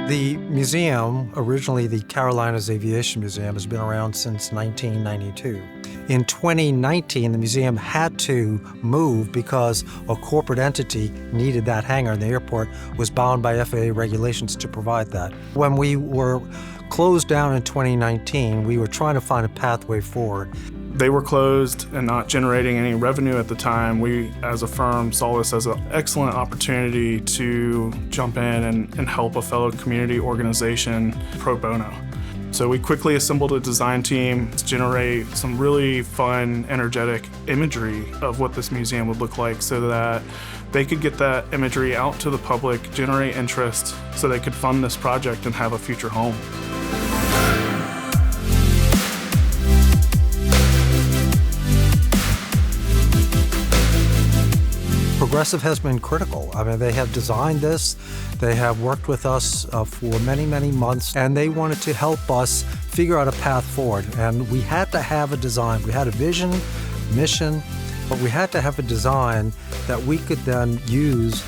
The museum, originally the Carolinas Aviation Museum, has been around since 1992. In 2019, the museum had to move because a corporate entity needed that hangar, and the airport was bound by FAA regulations to provide that. When we were closed down in 2019, we were trying to find a pathway forward. They were closed and not generating any revenue at the time. We, as a firm, saw this as an excellent opportunity to jump in and help a fellow community organization pro bono. So we quickly assembled a design team to generate some really fun, energetic imagery of what this museum would look like so that they could get that imagery out to the public, generate interest, so they could fund this project and have a future home. Progressive has been critical. I mean, they have designed this, they have worked with us for many, many months, and they wanted to help us figure out a path forward. And we had to have a design. We had a vision, mission, but we had to have a design that we could then use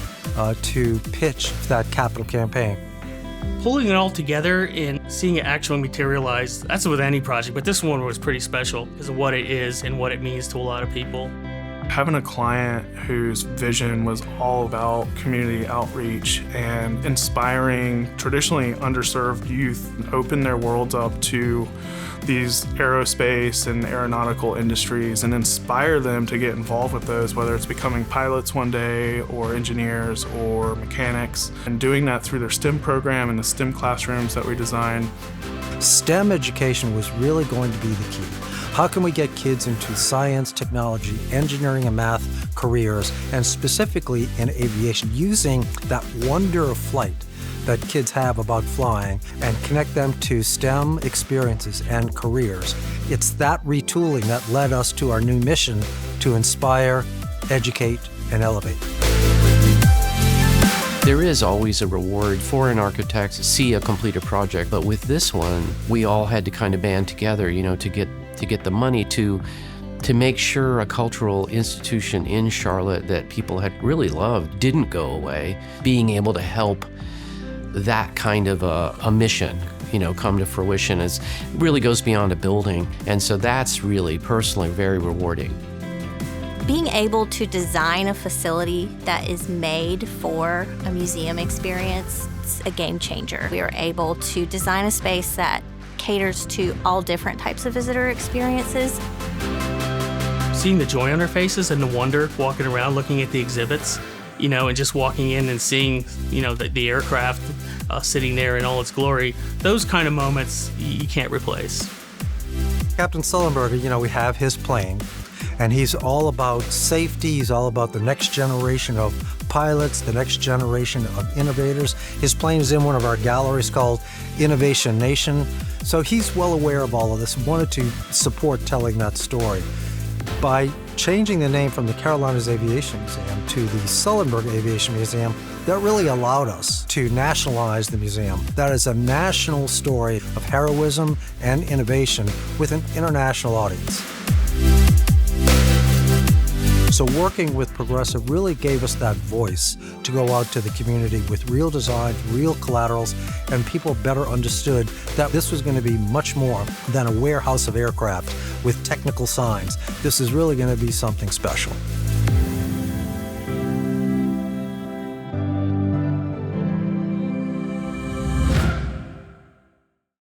to pitch that capital campaign. Pulling it all together and seeing it actually materialize, that's with any project, but this one was pretty special because of what it is and what it means to a lot of people. Having a client whose vision was all about community outreach and inspiring traditionally underserved youth, open their worlds up to these aerospace and aeronautical industries and inspire them to get involved with those, whether it's becoming pilots one day or engineers or mechanics, and doing that through their STEM program and the STEM classrooms that we designed. STEM education was really going to be the key. How can we get kids into science, technology, engineering, and math careers, and specifically in aviation, using that wonder of flight that kids have about flying and connect them to STEM experiences and careers? It's that retooling that led us to our new mission to inspire, educate, and elevate. There is always a reward for an architect to see a completed project, but with this one, we all had to kind of band together, to get the money to make sure a cultural institution in Charlotte that people had really loved didn't go away. Being able to help that kind of a mission, come to fruition really goes beyond a building, and so that's really personally very rewarding. Being able to design a facility that is made for a museum experience, it's a game changer. We are able to design a space that caters to all different types of visitor experiences. Seeing the joy on their faces and the wonder walking around looking at the exhibits, and just walking in and seeing, the aircraft sitting there in all its glory, those kind of moments you can't replace. Captain Sullenberger, we have his plane, and he's all about safety. He's all about the next generation of pilots, the next generation of innovators. His plane is in one of our galleries called Innovation Nation. So he's well aware of all of this and wanted to support telling that story. By changing the name from the Carolinas Aviation Museum to the Sullenberger Aviation Museum, that really allowed us to nationalize the museum. That is a national story of heroism and innovation with an international audience. So working with Progressive really gave us that voice to go out to the community with real designs, real collaterals, and people better understood that this was going to be much more than a warehouse of aircraft with technical signs. This is really going to be something special.